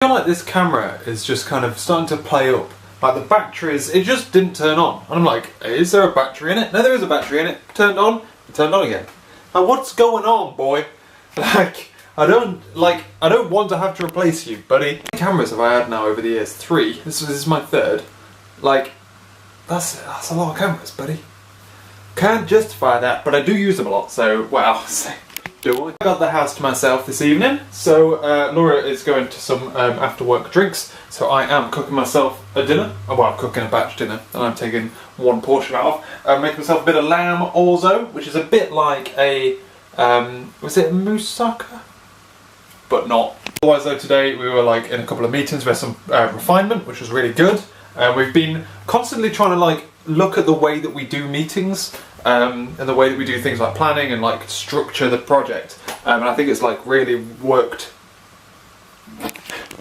feel like this camera is just kind of starting to play up. Like the batteries, it just didn't turn on. And I'm like, is there a battery in it? No, there is a battery in it. Turned on, it turned on again. Like, what's going on, boy? Like, I don't want to have to replace you, buddy. How many cameras have I had now over the years? 3. This is my 3rd. Like, that's a lot of cameras, buddy. Can't justify that, but I do use them a lot, so, well, do I? I got the house to myself this evening, so Laura is going to some after-work drinks, so I am cooking myself a dinner. Well, I'm cooking a batch dinner, and I'm taking one portion out of. I'm making myself a bit of lamb orzo, which is a bit like a, was it moussaka? But not. Otherwise though, today we were like in a couple of meetings. We had some refinement, which was really good. We've been constantly trying to like look at the way that we do meetings and the way that we do things like planning and like structure the project. And I think it's like really worked.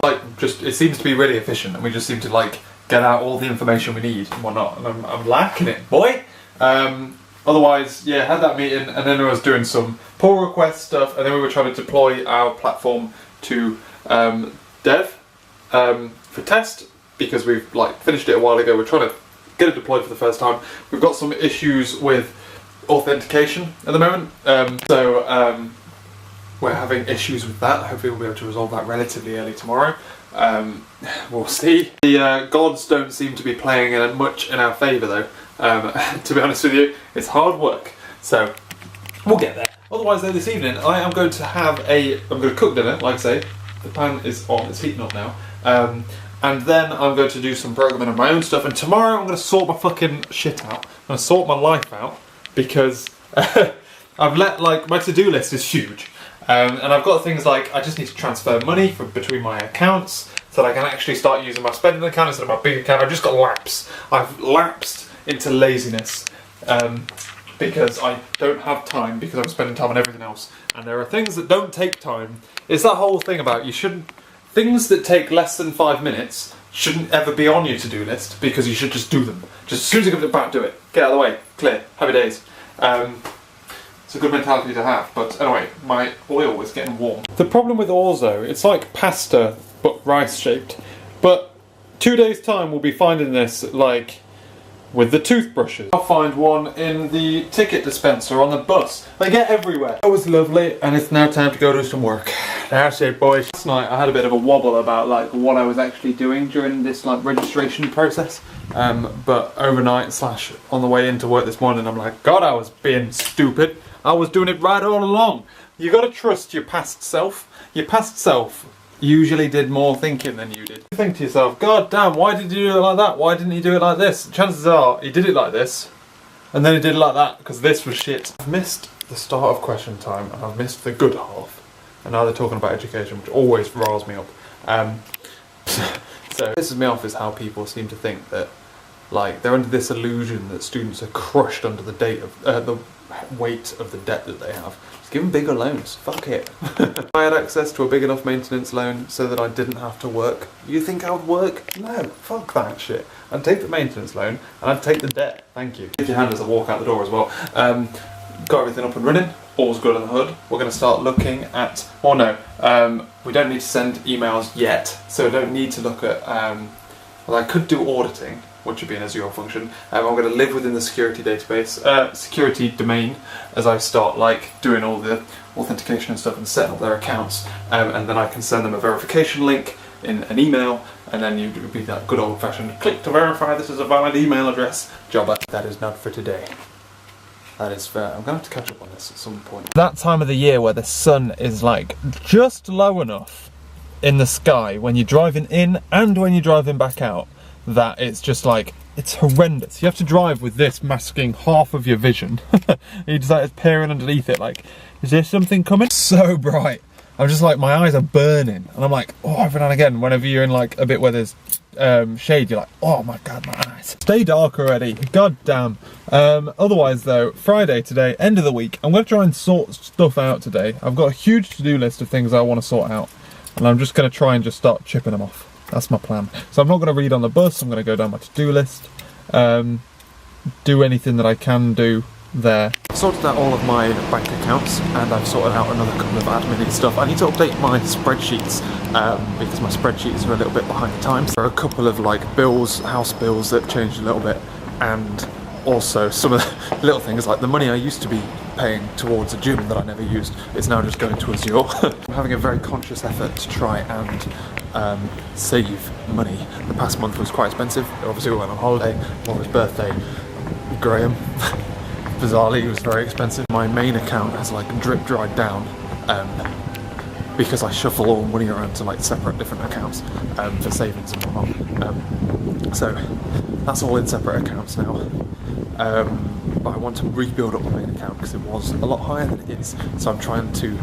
Like just, it seems to be really efficient, and we just seem to like get out all the information we need and whatnot. And I'm lacking it, boy. Otherwise, yeah, had that meeting, and then I was doing some pull request stuff, and then we were trying to deploy our platform to dev for test, because we've like finished it a while ago. We're trying to get it deployed for the first time. We've got some issues with authentication at the moment, so we're having issues with that. Hopefully we'll be able to resolve that relatively early tomorrow. We'll see. The gods don't seem to be playing much in our favour though. To be honest with you, it's hard work, so we'll get there. Otherwise though, this evening I am going to have I'm going to cook dinner, like I say. The pan is on, it's heating up now. And then I'm going to do some programming of my own stuff, and tomorrow I'm going to sort my fucking shit out. I'm going to sort my life out, because I've let, like, my to-do list is huge. And I've got things like, I just need to transfer money between my accounts, so that I can actually start using my spending account instead of my big account. I've just got lapsed. I've lapsed into laziness, because I don't have time, because I'm spending time on everything else. And there are things that don't take time. It's that whole thing about things that take less than 5 minutes shouldn't ever be on your to-do list, because you should just do them. Just as soon as you come to the back, do it. Get out of the way. Clear. Happy days. It's a good mentality to have. But anyway, my oil is getting warm. The problem with orzo, it's like pasta, but rice shaped. But 2 days time we'll be finding this like with the toothbrushes. I'll find one in the ticket dispenser on the bus. They get everywhere. That was lovely, and it's now time to go do some work. That's it, boys. Last night I had a bit of a wobble about like what I was actually doing during this like registration process. But overnight / on the way into work this morning, I'm like, God, I was being stupid. I was doing it right all along. You gotta trust your past self. Your past self usually did more thinking than you did. You think to yourself, God damn, why did you do it like that? Why didn't you do it like this? Chances are he did it like this, and then he did it like that, because this was shit. I've missed the start of question time, and I've missed the good half. And now they're talking about education, which always riles me up. So pisses me off is how people seem to think that, like, they're under this illusion that students are crushed under the weight of the debt that they have. Just give them bigger loans. Fuck it. If I had access to a big enough maintenance loan so that I didn't have to work, you think I would work? No, fuck that shit. I'd take the maintenance loan and I'd take the debt. Thank you. Give your hand as I walk out the door as well. Got everything up and running. All's good on the hood. We're going to start looking at, or no, we don't need to send emails yet, so I don't need to look at, well, I could do auditing, which would be an Azure function. I'm going to live within the security database, security domain, as I start like doing all the authentication and stuff and setting up their accounts, and then I can send them a verification link in an email, and then you would be that good old fashioned click to verify this is a valid email address jobber. That is not for today. That is fair. I'm going to have to catch up on this at some point. That time of the year where the sun is like just low enough in the sky when you're driving in and when you're driving back out, that it's just like, it's horrendous. You have to drive with this masking half of your vision. You just like peering underneath it like, is there something coming? So bright. I'm just like, my eyes are burning. And I'm like, oh, every now and again, whenever you're in like a bit where there's shade, you're like, oh my God, my eyes. Stay dark already, God damn. Otherwise though, Friday today, end of the week, I'm going to try and sort stuff out today. I've got a huge to-do list of things I want to sort out, and I'm just going to try and just start chipping them off. That's my plan. So I'm not going to read on the bus, I'm going to go down my to-do list, do anything that I can do there. I've sorted out all of my bank accounts, and I've sorted out another couple of admin stuff. I need to update my spreadsheets because my spreadsheets are a little bit behind the times. There are a couple of like bills, house bills that changed a little bit, and also some of the little things like the money I used to be paying towards a gym that I never used is now just going to Azure. I'm having a very conscious effort to try and save money. The past month was quite expensive. Obviously we went on holiday, Laura's birthday, Graham, bizarrely it was very expensive. My main account has like drip dried down because I shuffle all the money around to like separate different accounts for savings and whatnot. So that's all in separate accounts now. But I want to rebuild up my main account because it was a lot higher than it is. So I'm trying to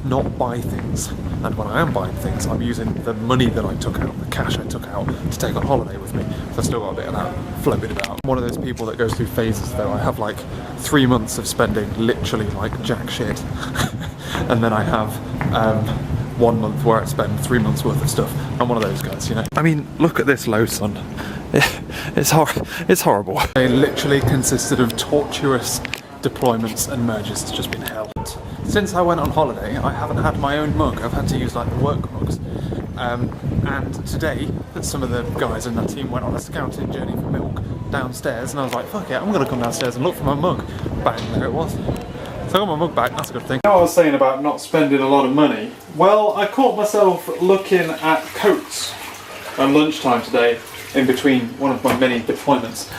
not buy things, and when I am buying things, I'm using the money that I took out, the cash I took out, to take on holiday with me. So I've still got a bit of that floated about. I'm one of those people that goes through phases though. I have like 3 months of spending literally like jack shit, and then I have 1 month where I spend 3 months worth of stuff. I'm one of those guys, you know. I mean, look at this low sun. It's horrible. It literally consisted of tortuous deployments and merges. It's just been hell. Since I went on holiday, I haven't had my own mug. I've had to use like the work mugs. And today, some of the guys in that team went on a scouting journey for milk downstairs, and I was like, fuck it, I'm gonna come downstairs and look for my mug. Bang, there it was. So I got my mug back, that's a good thing. Now I was saying about not spending a lot of money. Well, I caught myself looking at coats at lunchtime today, in between one of my many deployments.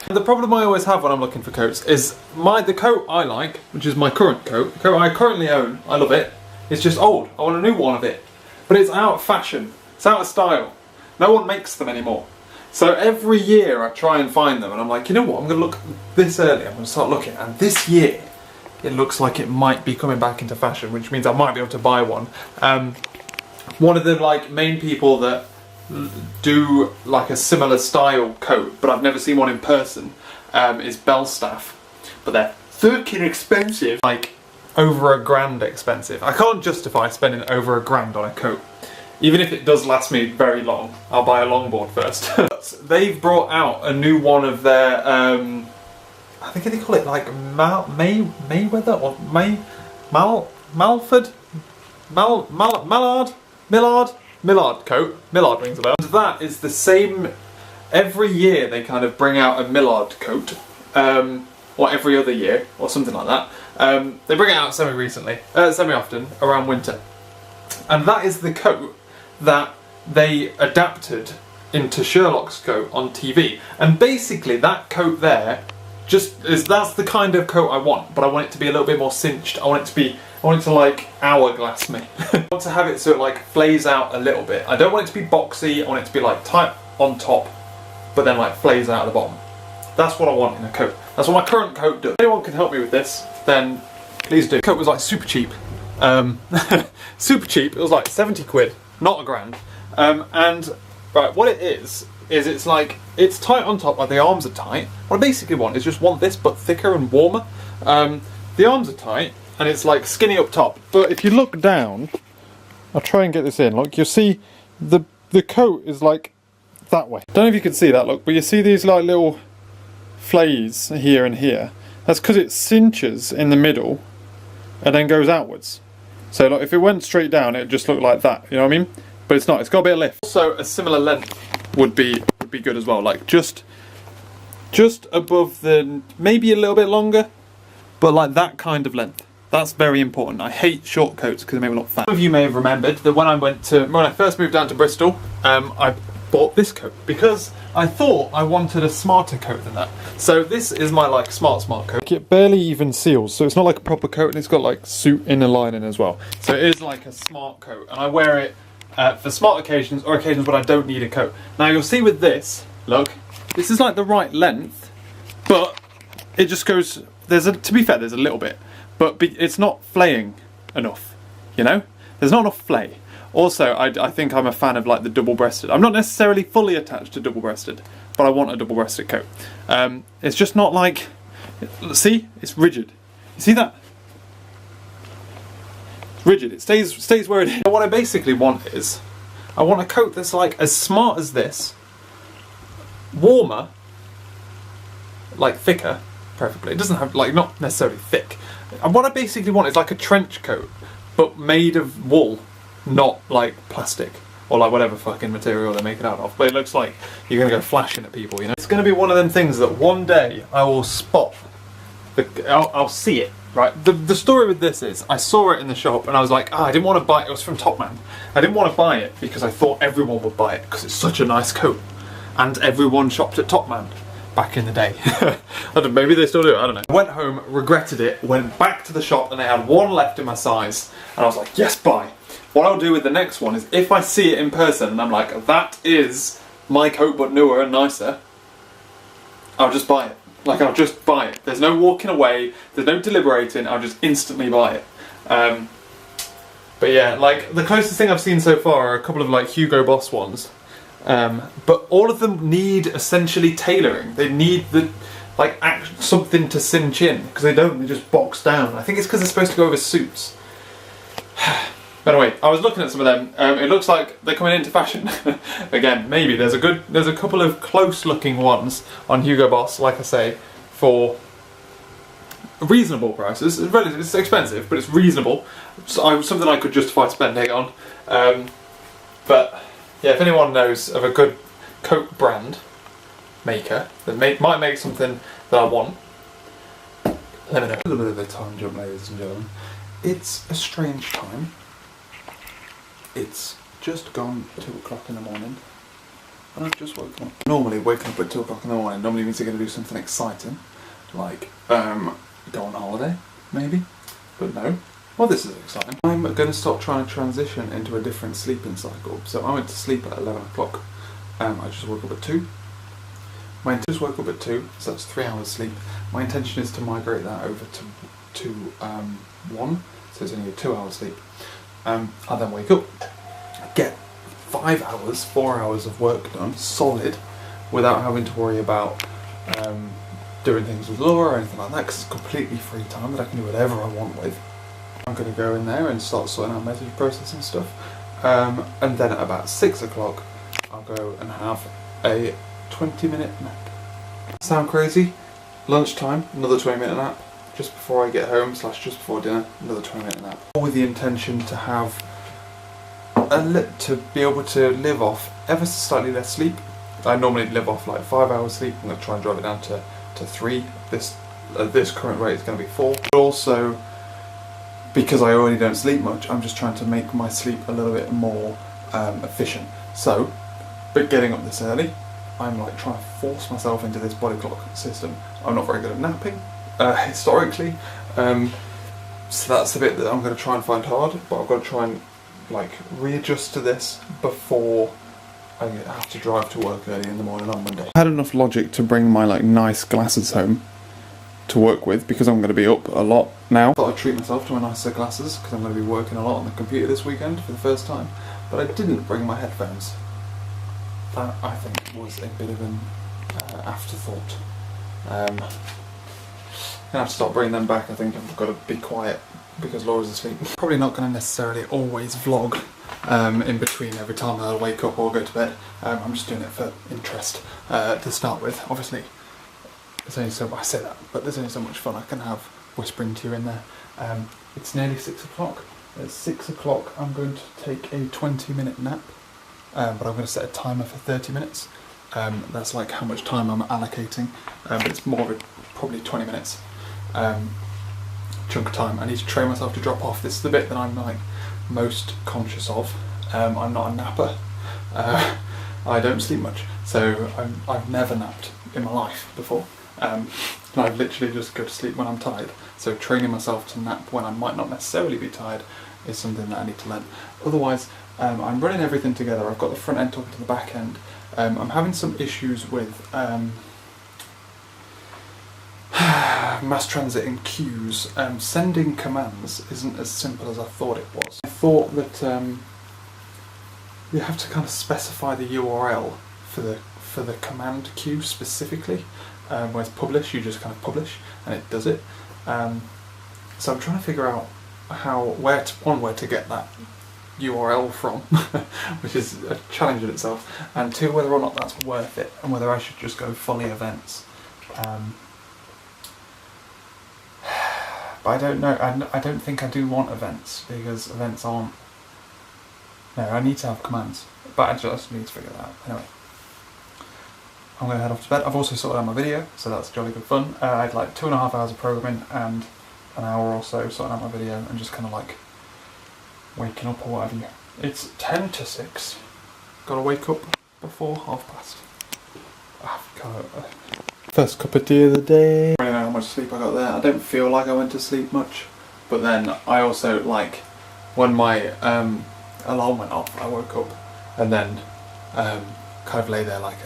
The problem I always have when I'm looking for coats is the coat I like, which is my current coat, the coat I currently own, I love it, it's just old. I want a new one of it. But it's out of fashion, it's out of style. No one makes them anymore. So every year I try and find them and I'm like, you know what, I'm going to look this early, I'm going to start looking, and this year it looks like it might be coming back into fashion, which means I might be able to buy one. One of the like main people that do like a similar style coat, but I've never seen one in person, is Belstaff. But they're fucking expensive, like over £1,000 expensive. I can't justify spending over £1,000 on a coat. Even if it does last me very long, I'll buy a longboard first. They've brought out a new one of their, I think they call it like Mayweather or Millard coat. Millard rings a bell. And that is the same. Every year they kind of bring out a Millard coat, or every other year, or something like that. They bring it out semi-often around winter, and that is the coat that they adapted into Sherlock's coat on TV. And basically, that coat there that's the kind of coat I want, but I want it to be a little bit more cinched. I want it to like hourglass me. I want to have it so it like flays out a little bit. I don't want it to be boxy, I want it to be like tight on top, but then like flays out at the bottom. That's what I want in a coat. That's what my current coat does. If anyone can help me with this, then please do. The coat was like super cheap. Super cheap, it was like 70 quid, not £1,000. And right, what it is it's like, it's tight on top, like the arms are tight. What I basically want is just this but thicker and warmer. The arms are tight, and it's like skinny up top, but if you look down, I'll try and get this in, look, you'll see the coat is like that way. Don't know if you can see that, look, but you see these like little flays here and here. That's because it cinches in the middle and then goes outwards. So like, if it went straight down, it'd just look like that, you know what I mean? But it's not, it's got a bit of lift. Also, a similar length would be good as well, like just above the, maybe a little bit longer, but like that kind of length. That's very important. I hate short coats because they make me look fat. Some of you may have remembered that when I first moved down to Bristol, I bought this coat because I thought I wanted a smarter coat than that. So this is my like smart coat. It barely even seals, so it's not like a proper coat, and it's got like suit inner lining as well. So it is like a smart coat, and I wear it for smart occasions or occasions when I don't need a coat. Now you'll see with this, look, this is like the right length, but it just goes, to be fair, there's a little bit, but it's not flaying enough, you know? There's not enough flay. Also, I think I'm a fan of like the double-breasted. I'm not necessarily fully attached to double-breasted, but I want a double-breasted coat. It's just not like, see, it's rigid. You see that? Rigid, it stays where it is. What I basically want is, I want a coat that's like as smart as this, warmer, like thicker, preferably. It doesn't have, like, not necessarily thick. And what I basically want is like a trench coat, but made of wool, not like plastic or like whatever fucking material they make it out of, but it looks like you're gonna go flashing at people, you know? It's gonna be one of them things that one day I will spot, I'll see it, right? The story with this is, I saw it in the shop and I was like, I didn't want to buy it, it was from Topman. I didn't want to buy it because I thought everyone would buy it because it's such a nice coat. And everyone shopped at Topman back in the day. I don't know, maybe they still do, I don't know. I went home, regretted it, went back to the shop and they had one left in my size and I was like, yes, buy. What I'll do with the next one is if I see it in person and I'm like, that is my coat but newer and nicer, I'll just buy it. Like, I'll just buy it. There's no walking away, there's no deliberating, I'll just instantly buy it. But yeah, like, the closest thing I've seen so far are a couple of like Hugo Boss ones. But all of them need essentially tailoring. They need something to cinch in, because they don't, they just box down. I think it's because they're supposed to go over suits. Anyway, I was looking at some of them. It looks like they're coming into fashion again. Maybe there's a couple of close-looking ones on Hugo Boss, like I say, for reasonable prices. It's expensive, but it's reasonable. So something I could justify spending on. But yeah, if anyone knows of a good coat brand maker that might make something that I want, let me know. A little bit of a time jump, ladies and gentlemen. It's a strange time. It's just gone 2 o'clock in the morning and I've just woken up. Normally waking up at 2 o'clock in the morning normally means you're going to do something exciting, like go on holiday, maybe, but no. Well, this is exciting. I'm going to start trying to transition into a different sleeping cycle. So I went to sleep at 11 o'clock, I just woke up at 2. I just woke up at 2, so that's 3 hours sleep. My intention is to migrate that over to 1, so it's only a 2 hour sleep. I then wake up, get 5 hours, 4 hours of work done, solid, without having to worry about doing things with Laura or anything like that, because it's completely free time that I can do whatever I want with. I'm going to go in there and start sorting out message processing stuff, and then at about 6 o'clock I'll go and have a 20-minute nap. Sound crazy? Lunchtime, another 20-minute nap. Just before I get home, / just before dinner, another 20-minute nap. With the intention to have to be able to live off ever so slightly less sleep. I normally live off like 5 hours sleep. I'm going to try and drive it down to 3. This current rate is going to be 4. But also, because I already don't sleep much, I'm just trying to make my sleep a little bit more efficient. So, but getting up this early, I'm like trying to force myself into this body clock system. I'm not very good at napping. Historically, so that's the bit that I'm going to try and find hard, but I've got to try and like readjust to this before I have to drive to work early in the morning on Monday. I had enough logic to bring my like nice glasses home to work with because I'm going to be up a lot now. I thought I'd treat myself to a nice set of glasses because I'm going to be working a lot on the computer this weekend for the first time, but I didn't bring my headphones. That I think was a bit of an afterthought. I'm going to have to start bringing them back. I think I've got to be quiet because Laura's asleep. Probably not going to necessarily always vlog in between every time I wake up or go to bed. I'm just doing it for interest to start with. Obviously, there's only so I say that, but there's only so much fun I can have whispering to you in there. It's nearly 6 o'clock. At 6 o'clock I'm going to take a 20-minute nap, but I'm going to set a timer for 30 minutes. That's like how much time I'm allocating, but it's more of probably 20 minutes. Chunk of time. I need to train myself to drop off. This is the bit that I'm like most conscious of. I'm not a napper. I don't sleep much, so I've never napped in my life before. And I literally just go to sleep when I'm tired. So training myself to nap when I might not necessarily be tired is something that I need to learn. Otherwise, I'm running everything together. I've got the front end talking to the back end. I'm having some issues with mass transit in queues. Sending commands isn't as simple as I thought it was. I thought that you have to kind of specify the URL for the command queue specifically. Whereas publish, you just kind of publish and it does it. So I'm trying to figure out where to get that URL from, which is a challenge in itself, and 2, whether or not that's worth it, and whether I should just go fully events. But I don't know. I don't think I do want events because events aren't No, I need to have commands, but I just need to figure that out. Anyway, I'm going to head off to bed. I've also sorted out my video, so that's jolly good fun. I had like 2.5 hours of programming and an hour or so sorting out my video and just kind of like waking up or whatever. It's 10 to 6. Gotta wake up before 1:30. First cup of tea of the day. I don't know how much sleep I got there. I don't feel like I went to sleep much, but then I also, like, when my alarm went off, I woke up and then kind of lay there like,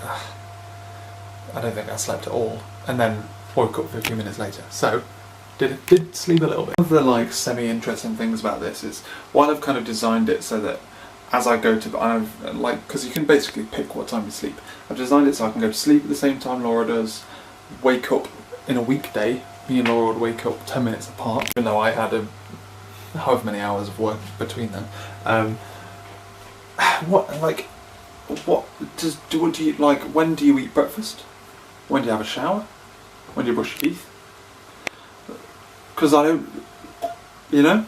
I don't think I slept at all, and then woke up 15 minutes later. So did sleep a little bit. One of the like semi-interesting things about this is while I've kind of designed it so that as I go to, I've like, because you can basically pick what time you sleep. I've designed it so I can go to sleep at the same time Laura does, wake up in a weekday. Me and Laura would wake up 10 minutes apart, even though I had however many hours of work between them. What do you like? When do you eat breakfast? When do you have a shower? When do you brush your teeth? Because I don't, you know?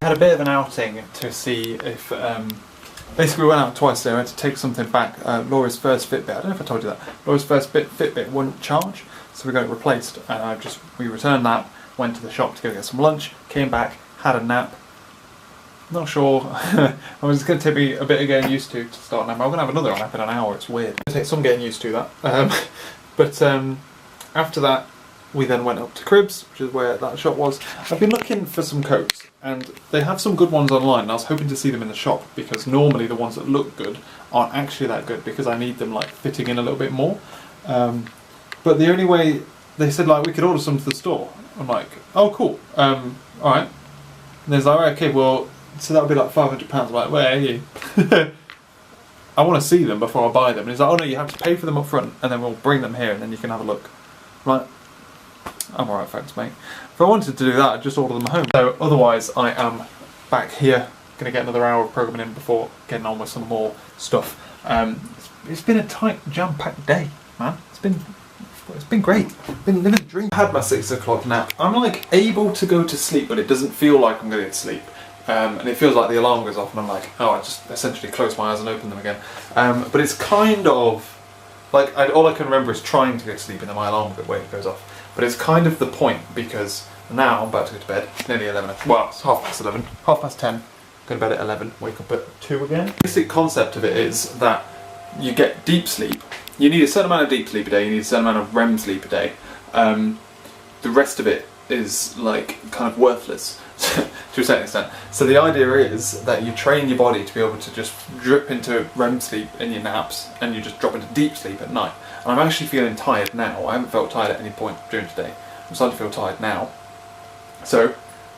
I had a bit of an outing to see if, basically we went out twice there. I had to take something back. Laura's first Fitbit, I don't know if I told you that, Laura's first Fitbit wouldn't charge, so we got it replaced, and we returned that, went to the shop to go get some lunch, came back, had a nap. Not sure, I was going to take me a bit of getting used to start a nap. I'm going to have another nap in an hour, it's weird. It'll take some getting used to that. But after that, we then went up to Cribs, which is where that shop was. I've been looking for some coats, and they have some good ones online, and I was hoping to see them in the shop, because normally the ones that look good aren't actually that good, because I need them like fitting in a little bit more. But the only way, they said like we could order some to the store. I'm like, oh cool, alright. And there's like, right, okay, well, so that would be like £500. I'm like, where are you? I want to see them before I buy them. And he's like, oh no, you have to pay for them up front, and then we'll bring them here, and then you can have a look. Right. I'm alright, thanks mate. If I wanted to do that, I'd just order them at home. So otherwise, I am back here, going to get another hour of programming in before getting on with some more stuff. It's been a tight, jam-packed day, man. It's been great. I've been living the dream. I had my 6 o'clock nap. I'm like able to go to sleep, but it doesn't feel like I'm going to sleep. And it feels like the alarm goes off and I'm like, oh, I just essentially close my eyes and open them again. But it's kind of, like, all I can remember is trying to go to sleep and then my alarm goes off. But it's kind of the point, because now I'm about to go to bed. It's nearly 11, well, it's 11:30, 10:30. Go to bed at 11, wake up at 2 again. The basic concept of it is that you get deep sleep. You need a certain amount of deep sleep a day, you need a certain amount of REM sleep a day. The rest of it is like kind of worthless to a certain extent. So the idea is that you train your body to be able to just drip into REM sleep in your naps, and you just drop into deep sleep at night. And I'm actually feeling tired now. I haven't felt tired at any point during today. I'm starting to feel tired now. So, I'm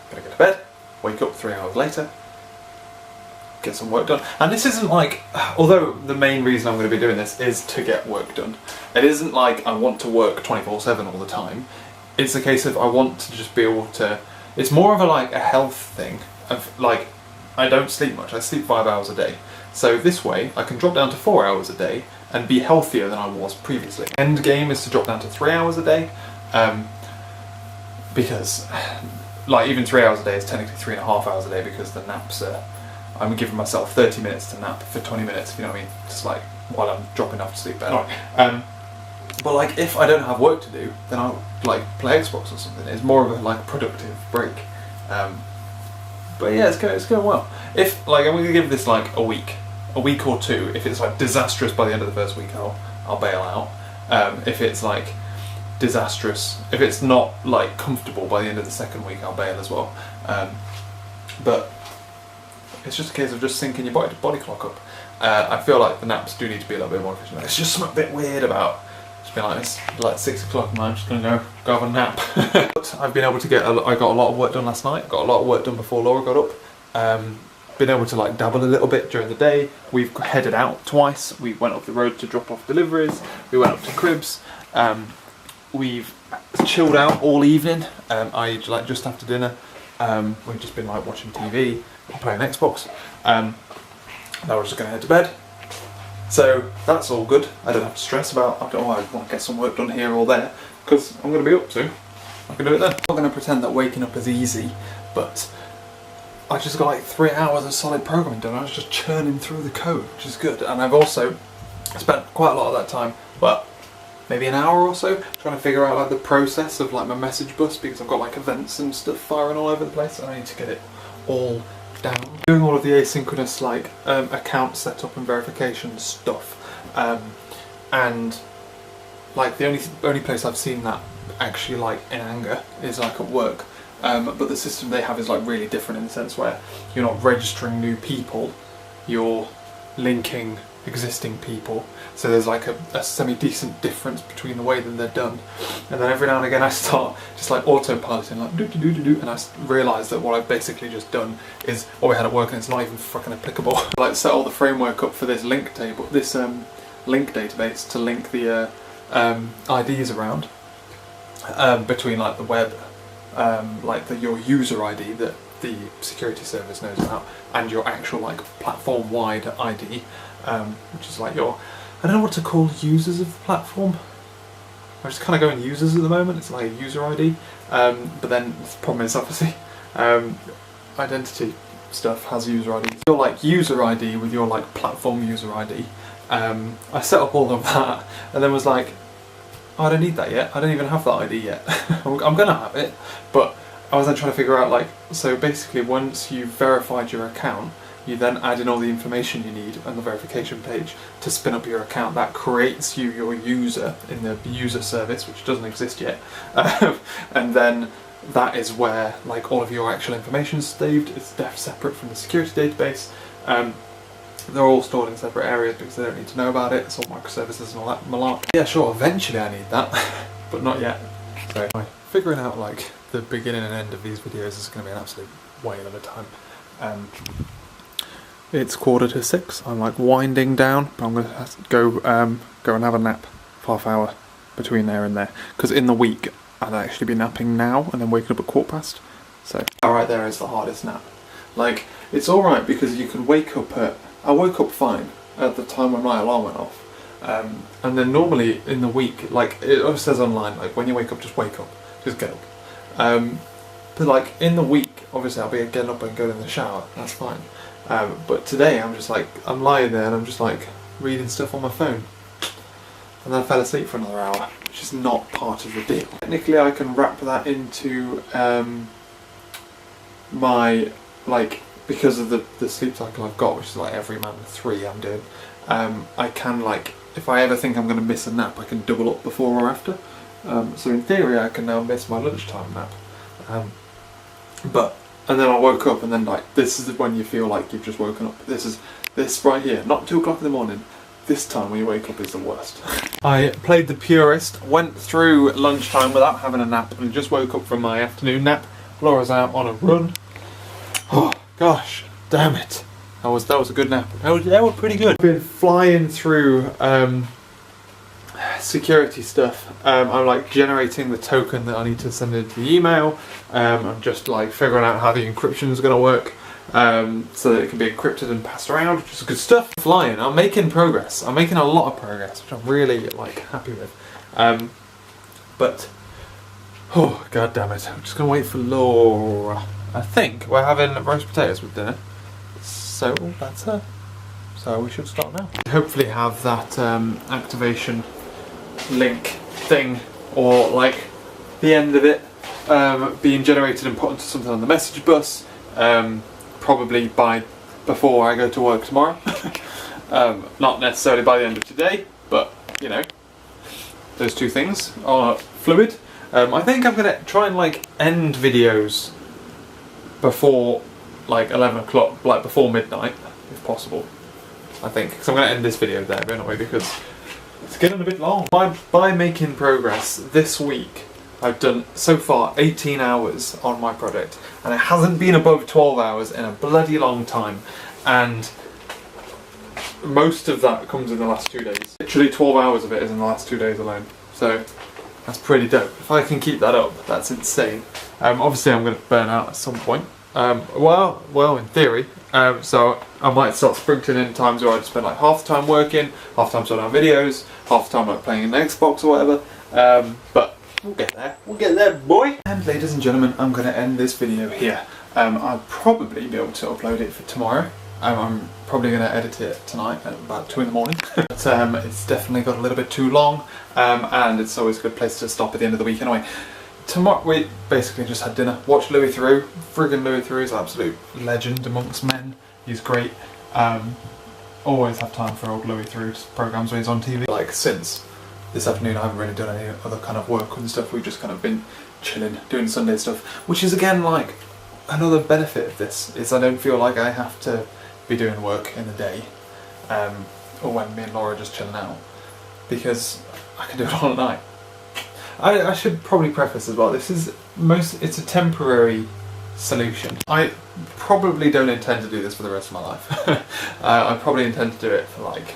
gonna go to bed, wake up 3 hours later, get some work done. And this isn't like, although the main reason I'm going to be doing this is to get work done, it isn't like I want to work 24/7 all the time. It's a case of I want to just be able to, it's more of a health thing of like, I don't sleep much, I sleep 5 hours a day. So this way I can drop down to 4 hours a day and be healthier than I was previously. End game is to drop down to 3 hours a day, because like even 3 hours a day is technically 3.5 hours a day, because the naps are, I'm giving myself 30 minutes to nap for 20 minutes, if you know what I mean, just like while I'm dropping off to sleep better. But like if I don't have work to do, then I'll like play Xbox or something. It's more of a like productive break. But yeah, it's going well. If like I'm gonna give this like a week or two. If it's like disastrous by the end of the first week, I'll bail out. If it's like disastrous, if it's not like comfortable by the end of the second week, I'll bail as well. But it's just a case of just syncing your body clock up. I feel like the naps do need to be a little bit more efficient. It's just something a bit weird about just being like, it's like 6 o'clock and I'm just gonna go have a nap. But I've been able to I got a lot of work done last night. Got a lot of work done before Laura got up. Been able to like dabble a little bit during the day. We've headed out twice. We went up the road to drop off deliveries. We went up to Cribs. We've chilled out all evening. I like just after dinner. We've just been like watching TV, playing Xbox. Now we're just going to head to bed. So that's all good. I don't have to stress about, I want to get some work done here or there, because I'm going to be up soon. I can do it then. I'm not going to pretend that waking up is easy, but I just got like 3 hours of solid programming done. I was just churning through the code, which is good. And I've also spent quite a lot of that time, well, maybe an hour or so, trying to figure out like the process of like my message bus, because I've got like events and stuff firing all over the place and I need to get it all down. Doing all of the asynchronous like account setup and verification stuff, and like the only place I've seen that actually like in anger is like at work, but the system they have is like really different in the sense where you're not registering new people, you're linking existing people, so there's like a semi-decent difference between the way that they're done. And then every now and again I start just like autopiloting like do do do do do, and I realise that what I've basically just done is what we had at work and it's not even fucking applicable. Like set all the framework up for this link table, this link database to link the IDs around between like the web, like your user ID that the security service knows about, and your actual like platform-wide ID, which is like your, I don't know what to call users of the platform. I'm just kind of going users at the moment. It's like a user ID, but then the problem is obviously identity stuff has user ID. Your like user ID with your like platform user ID. I set up all of that and then was like, oh, I don't need that yet. I don't even have that ID yet. I'm gonna have it, but I was then trying to figure out like, so basically once you've verified your account, you then add in all the information you need on the verification page to spin up your account. That creates you your user in the user service, which doesn't exist yet. And then that is where like all of your actual information is saved. It's separate from the security database. They're all stored in separate areas because they don't need to know about it. It's all microservices and all that malarkey. Yeah, sure, eventually I need that, but not yet. So figuring out like the beginning and end of these videos is going to be an absolute whale of a time. It's 6:15. I'm like winding down, but I'm going to go and have a nap, half hour between there and there. Because in the week I'd actually be napping now and then waking up at 15:15. So right there is the hardest nap. Like it's all right because you can wake up at. I woke up fine at the time when my alarm went off, and then normally in the week, like it always says online, like when you wake up, just wake up, just get up. But like in the week, obviously I'll be getting up and going in the shower. That's fine. But today I'm just like I'm lying there and I'm just like reading stuff on my phone, and then I fell asleep for another hour, which is not part of the deal. Technically, I can wrap that into my like. Because of the sleep cycle I've got, which is like every man 3 I'm doing, I can like, if I ever think I'm going to miss a nap, I can double up before or after. So in theory I can now miss my lunchtime nap. And then I woke up and then like, this is when you feel like you've just woken up. This right here, not 2 o'clock in the morning. This time when you wake up is the worst. I played the purist, went through lunchtime without having a nap and just woke up from my afternoon nap. Laura's out on a run. Oh, gosh, damn it. That was a good nap. That was pretty good. I've been flying through security stuff. I'm like generating the token that I need to send into the email. I'm just like figuring out how the encryption is going to work so that it can be encrypted and passed around, which is good stuff. Flying. I'm making progress. I'm making a lot of progress, which I'm really like happy with. But oh god damn it! I'm just gonna wait for Laura. I think we're having roast potatoes with dinner, so that's her. So we should start now. Hopefully have that activation link thing, or like the end of it being generated and put into something on the message bus, probably before I go to work tomorrow. Not necessarily by the end of today, but you know, those two things are fluid. I think I'm gonna try and like end videos before like 11 o'clock, like before midnight, if possible. I think, because I'm going to end this video there anyway, because it's getting a bit long. By making progress this week, I've done so far 18 hours on my project, and it hasn't been above 12 hours in a bloody long time, and most of that comes in the last 2 days. Literally 12 hours of it is in the last 2 days alone, so that's pretty dope. If I can keep that up, that's insane. Obviously I'm going to burn out at some point. Well, in theory. So I might start sprinkling in times where I just spend like half the time working, half the time sorting out videos, half the time like playing an Xbox or whatever. But we'll get there. We'll get there, boy! And ladies and gentlemen, I'm going to end this video here. I'll probably be able to upload it for tomorrow. I'm probably going to edit it tonight at about 2 in the morning. But it's definitely got a little bit too long, and it's always a good place to stop at the end of the week anyway. Tomorrow we basically just had dinner, watched Louis Theroux. Friggin' Louis Theroux is an absolute legend amongst men. He's great. Always have time for old Louis Theroux's programmes when he's on TV. Like since this afternoon I haven't really done any other kind of work and stuff. We've just kind of been chilling, doing Sunday stuff, which is again like another benefit of this is I don't feel like I have to be doing work in the day, or when me and Laura are just chilling out, because I can do it all at night. I should probably preface as well, this is it's a temporary solution. I probably don't intend to do this for the rest of my life. I probably intend to do it for like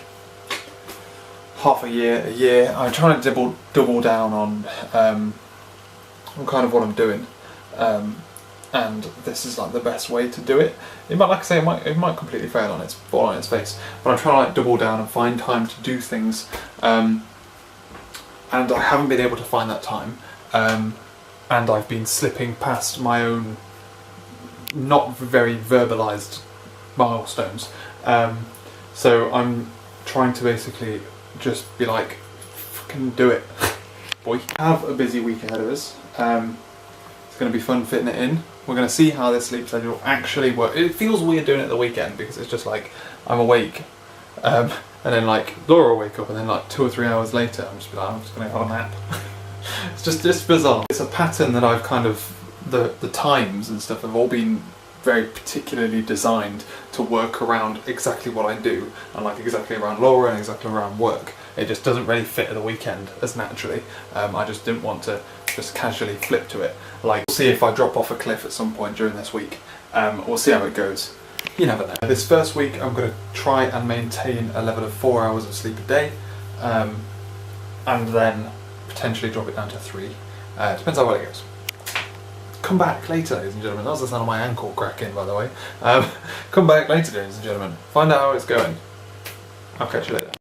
half a year. I'm trying to double down on kind of what I'm doing, and this is like the best way to do it. It might, like I say, it might completely fall on its face, but I'm trying to like double down and find time to do things, and I haven't been able to find that time, and I've been slipping past my own not very verbalised milestones, so I'm trying to basically just be like, fucking do it, boy. Have a busy week ahead of us. It's going to be fun fitting it in. We're going to see how this sleep schedule actually works. It feels weird doing it at the weekend because it's just like I'm awake, and then like Laura will wake up, and then like 2 or 3 hours later I'm just going to have a nap. It's just bizarre. It's a pattern that I've kind of, the times and stuff have all been very particularly designed to work around exactly what I do, and like exactly around Laura and exactly around work. It just doesn't really fit at the weekend as naturally. I just didn't want to just casually flip to it. Like, we'll see if I drop off a cliff at some point during this week. We'll see how it goes. You never know. This first week I'm going to try and maintain a level of 4 hours of sleep a day, and then potentially drop it down to 3. Depends how well it goes. Come back later, ladies and gentlemen. That was the sound of my ankle cracking, by the way. Come back later, ladies and gentlemen. Find out how it's going. I'll catch you later.